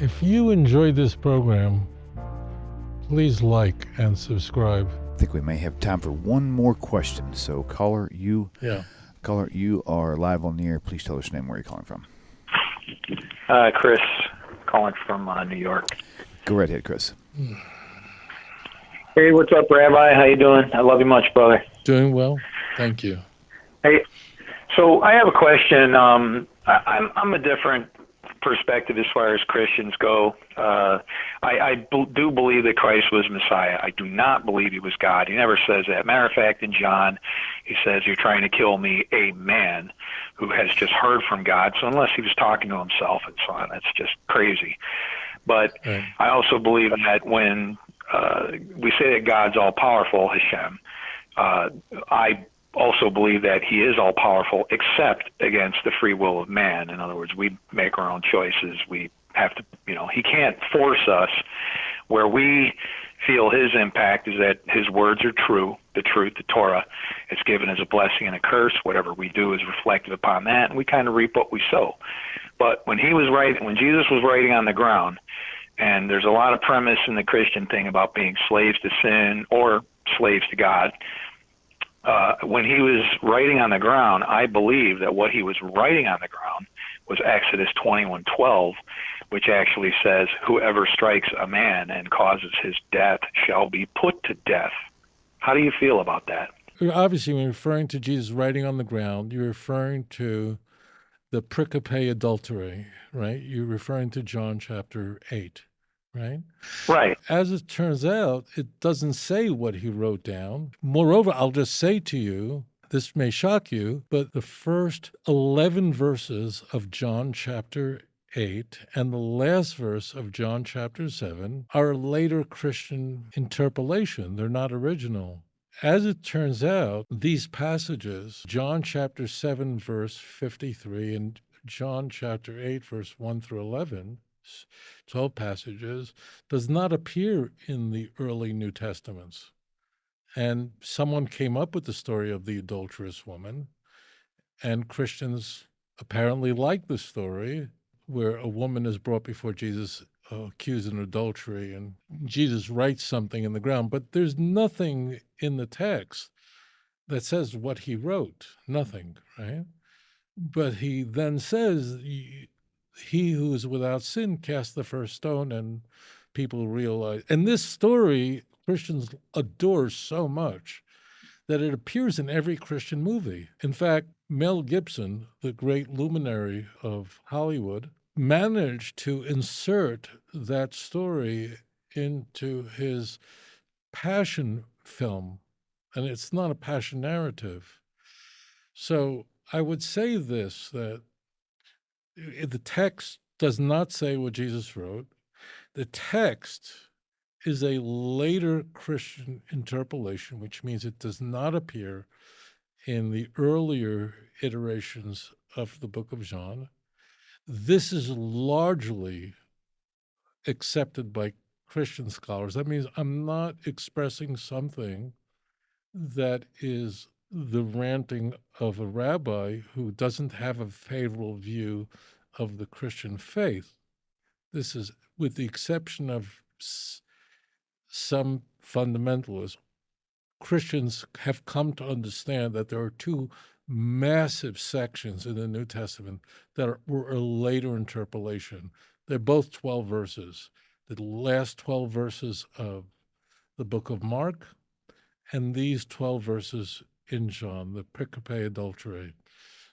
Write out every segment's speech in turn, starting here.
If you enjoyed this program, please like and subscribe. I think we may have time for one more question. So, caller, you are live on the air. Please tell us your name, where you're calling from. Chris, calling from New York. Go right ahead, Chris. Hey, what's up, Rabbi? How you doing? I love you much, brother. Doing well, thank you. Hey, so I have a question. I'm a different perspective as far as Christians go. I do believe that Christ was Messiah. I do not believe he was God. He never says that. Matter of fact, in John, he says, "You're trying to kill me, a man who has just heard from God." So unless he was talking to himself and so on, that's just crazy. But Right. I also believe that when we say that God's all-powerful, Hashem, I also believe that he is all-powerful except against the free will of man. In other words, we make our own choices. We have to, he can't force us. Where we feel his impact is that his words are true, the truth, the Torah. It's given as a blessing and a curse. Whatever we do is reflected upon that, and we kind of reap what we sow. But when Jesus was writing on the ground, and there's a lot of premise in the Christian thing about being slaves to sin or slaves to God. When he was writing on the ground, I believe that what he was writing on the ground was Exodus 21:12, which actually says, "Whoever strikes a man and causes his death shall be put to death." How do you feel about that? Obviously, when you're referring to Jesus writing on the ground, you're referring to the pericope adultery, right? You're referring to John chapter 8, right? Right. As it turns out, it doesn't say what he wrote down. Moreover, I'll just say to you, this may shock you, but the first 11 verses of John chapter 8 and the last verse of John chapter 7 are later Christian interpolation. They're not original. As it turns out, these passages, John chapter 7, verse 53, and John chapter 8, verse 1 through 11, 12 passages, does not appear in the early New Testaments. And someone came up with the story of the adulterous woman, and Christians apparently like the story where a woman is brought before Jesus accused in adultery, and Jesus writes something in the ground, but there's nothing in the text that says what he wrote, nothing, right? But he then says, "He who is without sin cast the first stone," and people realize, and this story Christians adore so much that it appears in every Christian movie. In fact, Mel Gibson, the great luminary of Hollywood, managed to insert that story into his passion film, and it's not a passion narrative. So I would say this, that the text does not say what Jesus wrote. The text is a later Christian interpolation, which means it does not appear in the earlier iterations of the book of John. This is largely accepted by Christian scholars. That means I'm not expressing something that is the ranting of a rabbi who doesn't have a favorable view of the Christian faith. This is, with the exception of some fundamentalists, Christians have come to understand that there are two massive sections in the New Testament that were a later interpolation. They're both 12 verses. The last 12 verses of the book of Mark and these 12 verses in John, the pericope adultery.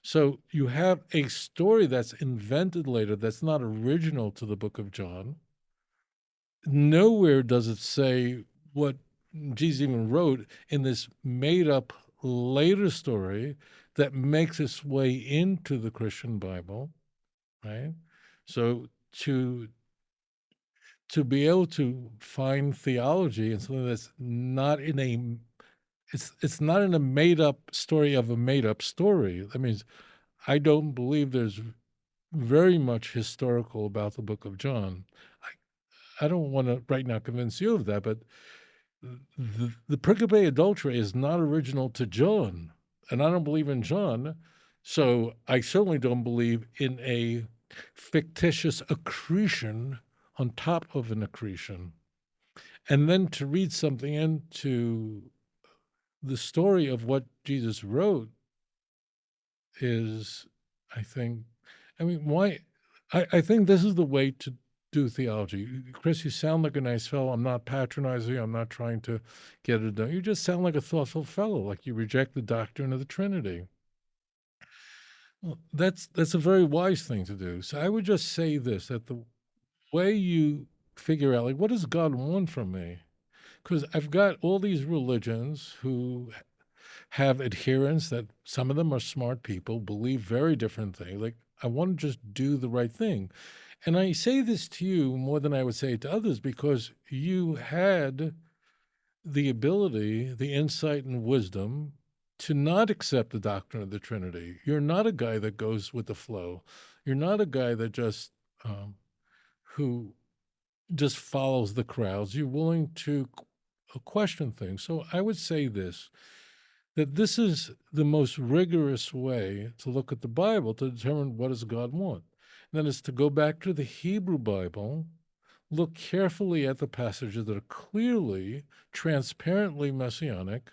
So you have a story that's invented later that's not original to the book of John. Nowhere does it say what Jesus even wrote in this made-up later story that makes its way into the Christian Bible, right? So to be able to find theology in something that's not in a it's not in a made-up story of a made-up story. That means I don't believe there's very much historical about the book of John. I don't want to right now convince you of that, but the pericope adultery is not original to John, and I don't believe in John, so I certainly don't believe in a fictitious accretion on top of an accretion. And then to read something into the story of what Jesus wrote is, I think, why? I think this is the way to do theology. Chris, you sound like a nice fellow. I'm not patronizing you. I'm not trying to get it done. You just sound like a thoughtful fellow, like you reject the doctrine of the Trinity. Well, that's a very wise thing to do. So I would just say this, that the way you figure out, like, what does God want from me? Because I've got all these religions who have adherents that some of them are smart people, believe very different things. Like, I want to just do the right thing. And I say this to you more than I would say it to others because you had the ability, the insight and wisdom to not accept the doctrine of the Trinity. You're not a guy that goes with the flow. You're not a guy that just who just follows the crowds. You're willing to question things. So I would say this, that this is the most rigorous way to look at the Bible to determine what does God want. And then is to go back to the Hebrew Bible, look carefully at the passages that are clearly, transparently messianic,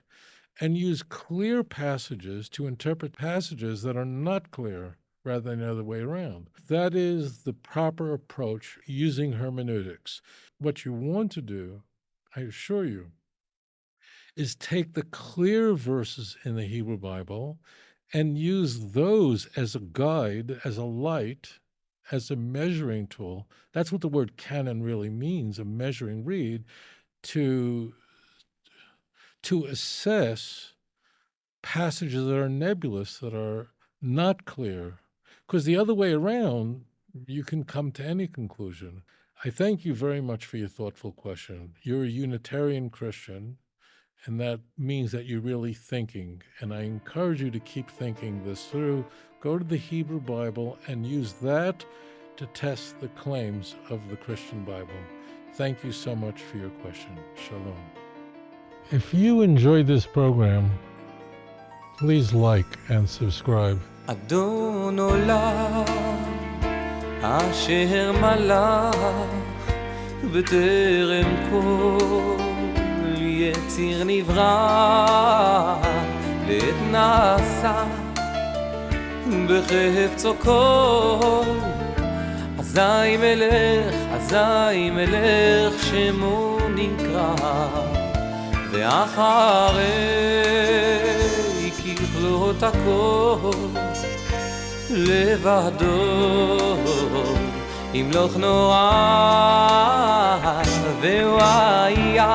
and use clear passages to interpret passages that are not clear, rather than the other way around. That is the proper approach using hermeneutics. What you want to do, I assure you, is take the clear verses in the Hebrew Bible and use those as a guide, as a light, as a measuring tool. That's what the word canon really means, a measuring reed, to assess passages that are nebulous, that are not clear. Because the other way around, you can come to any conclusion. I thank you very much for your thoughtful question. You're a Unitarian Christian, and that means that you're really thinking. And I encourage you to keep thinking this through. Go to the Hebrew Bible and use that to test the claims of the Christian Bible. Thank you so much for your question. Shalom. If you enjoyed this program, please like and subscribe. אדון עולם אשר מלך בטרם כל יציר נברא לעת נעשה בחפצו כל אזי מלך שמו נקרא ואחרי ככלות הכל לבדו ימלוך נורא והוא היה